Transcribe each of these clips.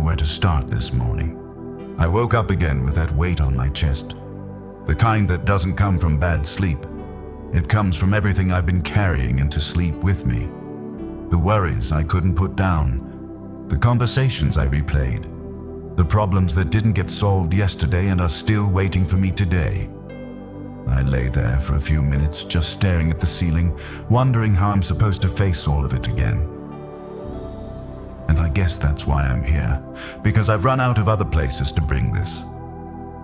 where to start this morning. I woke up again with that weight on my chest. The kind that doesn't come from bad sleep. It comes from everything I've been carrying into sleep with me. The worries I couldn't put down. The conversations I replayed. The problems that didn't get solved yesterday and are still waiting for me today. I lay there for a few minutes just staring at the ceiling, wondering how I'm supposed to face all of it again. And I guess that's why I'm here, because I've run out of other places to bring this.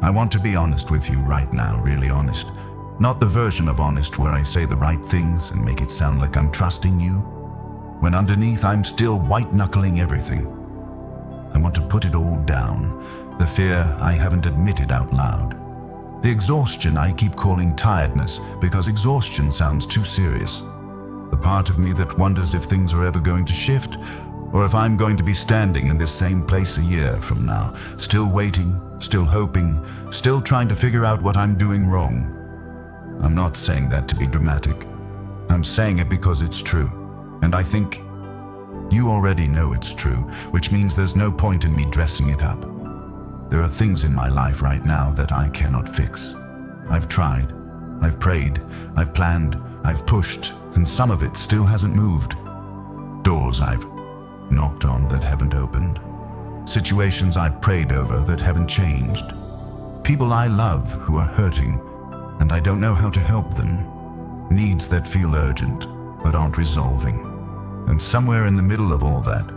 I want to be honest with you right now, really honest. Not the version of honest where I say the right things and make it sound like I'm trusting you, when underneath I'm still white-knuckling everything. I want to put it all down, the fear I haven't admitted out loud. The exhaustion I keep calling tiredness because exhaustion sounds too serious. The part of me that wonders if things are ever going to shift, or if I'm going to be standing in this same place a year from now, still waiting, still hoping, still trying to figure out what I'm doing wrong. I'm not saying that to be dramatic. I'm saying it because it's true, and I think you already know it's true, which means there's no point in me dressing it up. There are things in my life right now that I cannot fix. I've tried, I've prayed, I've planned, I've pushed, and some of it still hasn't moved. Doors I've knocked on that haven't opened. Situations I've prayed over that haven't changed. People I love who are hurting, and I don't know how to help them. Needs that feel urgent, but aren't resolving. And somewhere in the middle of all that,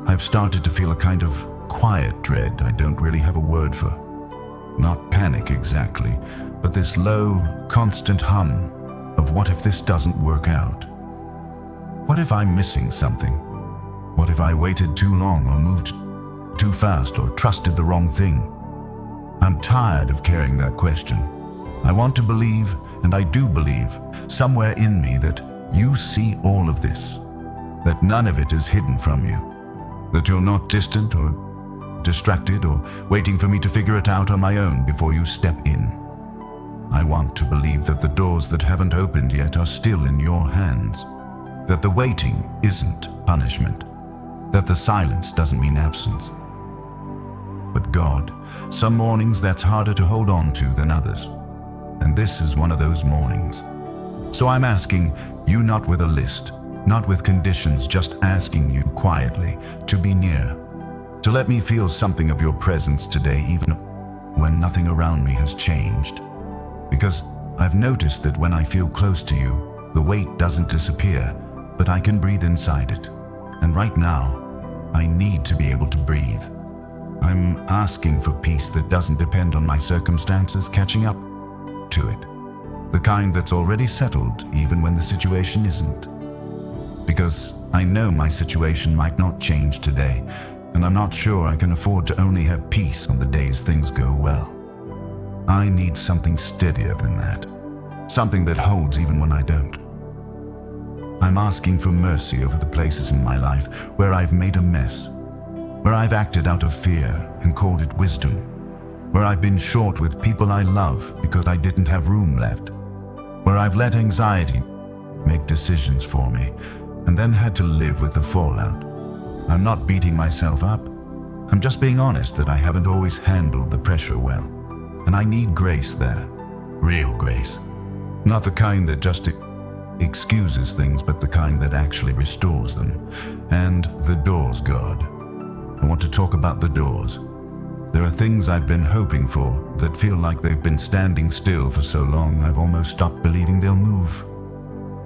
I've started to feel a kind of quiet dread I don't really have a word for. Not panic exactly, but this low, constant hum of what if this doesn't work out? What if I'm missing something? What if I waited too long or moved too fast or trusted the wrong thing? I'm tired of carrying that question. I want to believe, and I do believe, somewhere in me that you see all of this, that none of it is hidden from you, that you're not distant or distracted or waiting for me to figure it out on my own before you step in. I want to believe that the doors that haven't opened yet are still in your hands, that the waiting isn't punishment, that the silence doesn't mean absence. But God, some mornings that's harder to hold on to than others, and this is one of those mornings. So I'm asking you, not with a list, not with conditions, just asking you quietly to be near, to let me feel something of your presence today, even when nothing around me has changed. Because I've noticed that when I feel close to you, the weight doesn't disappear, but I can breathe inside it. And right now, I need to be able to breathe. I'm asking for peace that doesn't depend on my circumstances catching up to it. The kind that's already settled, even when the situation isn't. Because I know my situation might not change today, and I'm not sure I can afford to only have peace on the days things go well. I need something steadier than that. Something that holds even when I don't. I'm asking for mercy over the places in my life where I've made a mess, where I've acted out of fear and called it wisdom, where I've been short with people I love because I didn't have room left, where I've let anxiety make decisions for me and then had to live with the fallout. I'm not beating myself up. I'm just being honest that I haven't always handled the pressure well, and I need grace there, real grace. Not the kind that just excuses things, but the kind that actually restores them. And the doors, God. I want to talk about the doors. There are things I've been hoping for that feel like they've been standing still for so long I've almost stopped believing they'll move.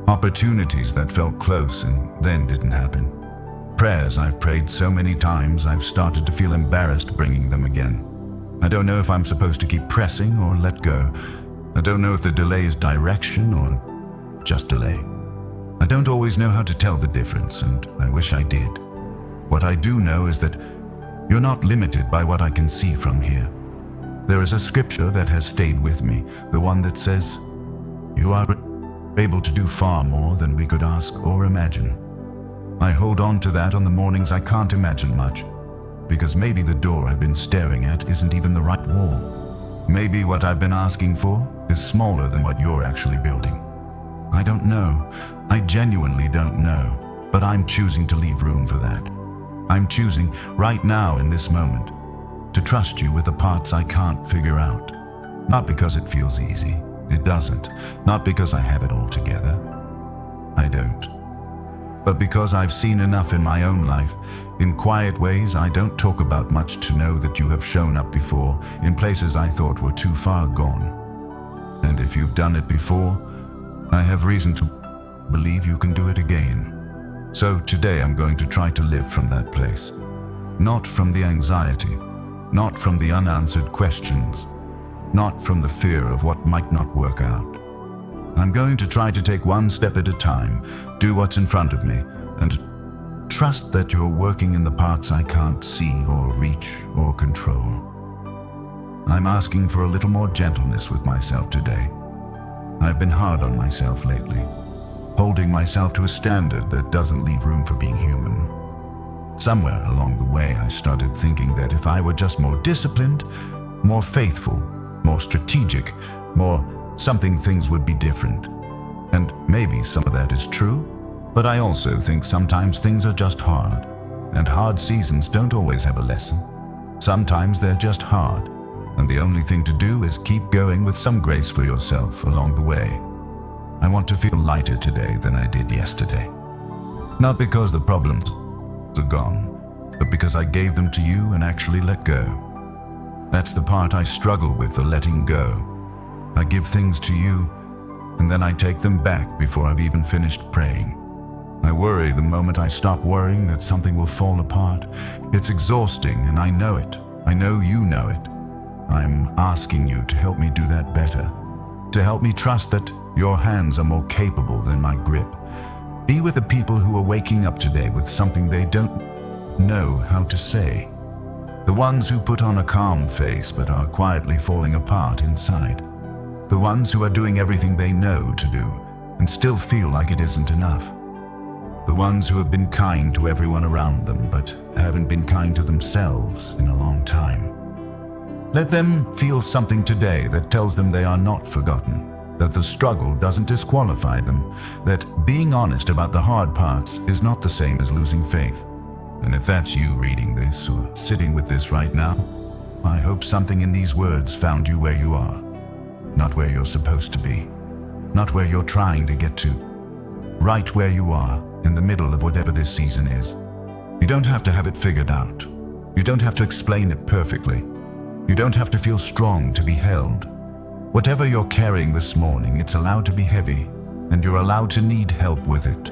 Opportunities that felt close and then didn't happen. Prayers I've prayed so many times I've started to feel embarrassed bringing them again. I don't know if I'm supposed to keep pressing or let go. I don't know if the delay is direction or just delay. I don't always know how to tell the difference, and I wish I did. What I do know is that you're not limited by what I can see from here. There is a scripture that has stayed with me, the one that says, "You are able to do far more than we could ask or imagine." I hold on to that on the mornings I can't imagine much, because maybe the door I've been staring at isn't even the right wall. Maybe what I've been asking for is smaller than what you're actually building. I don't know. I genuinely don't know, but I'm choosing to leave room for that. I'm choosing right now in this moment to trust you with the parts I can't figure out. Not because it feels easy. It doesn't. Not because I have it all together. I don't. But because I've seen enough in my own life, in quiet ways I don't talk about much, to know that you have shown up before in places I thought were too far gone. And if you've done it before, I have reason to believe you can do it again. So today I'm going to try to live from that place. Not from the anxiety, not from the unanswered questions, not from the fear of what might not work out. I'm going to try to take one step at a time, do what's in front of me, and trust that you're working in the parts I can't see or reach or control. I'm asking for a little more gentleness with myself today. I've been hard on myself lately, holding myself to a standard that doesn't leave room for being human. Somewhere along the way, I started thinking that if I were just more disciplined, more faithful, more strategic, more something, things would be different. And maybe some of that is true, but I also think sometimes things are just hard, and hard seasons don't always have a lesson. Sometimes they're just hard, and the only thing to do is keep going with some grace for yourself along the way. I want to feel lighter today than I did yesterday. Not because the problems are gone, but because I gave them to you and actually let go. That's the part I struggle with, the letting go. I give things to you, and then I take them back before I've even finished praying. I worry the moment I stop worrying that something will fall apart. It's exhausting, and I know it. I know you know it. I'm asking you to help me do that better, to help me trust that your hands are more capable than my grip. Be with the people who are waking up today with something they don't know how to say. The ones who put on a calm face but are quietly falling apart inside. The ones who are doing everything they know to do and still feel like it isn't enough. The ones who have been kind to everyone around them but haven't been kind to themselves in a long time. Let them feel something today that tells them they are not forgotten, that the struggle doesn't disqualify them, that being honest about the hard parts is not the same as losing faith. And if that's you reading this or sitting with this right now, I hope something in these words found you where you are, not where you're supposed to be, not where you're trying to get to, right where you are in the middle of whatever this season is. You don't have to have it figured out. You don't have to explain it perfectly. You don't have to feel strong to be held. Whatever you're carrying this morning, it's allowed to be heavy, and you're allowed to need help with it.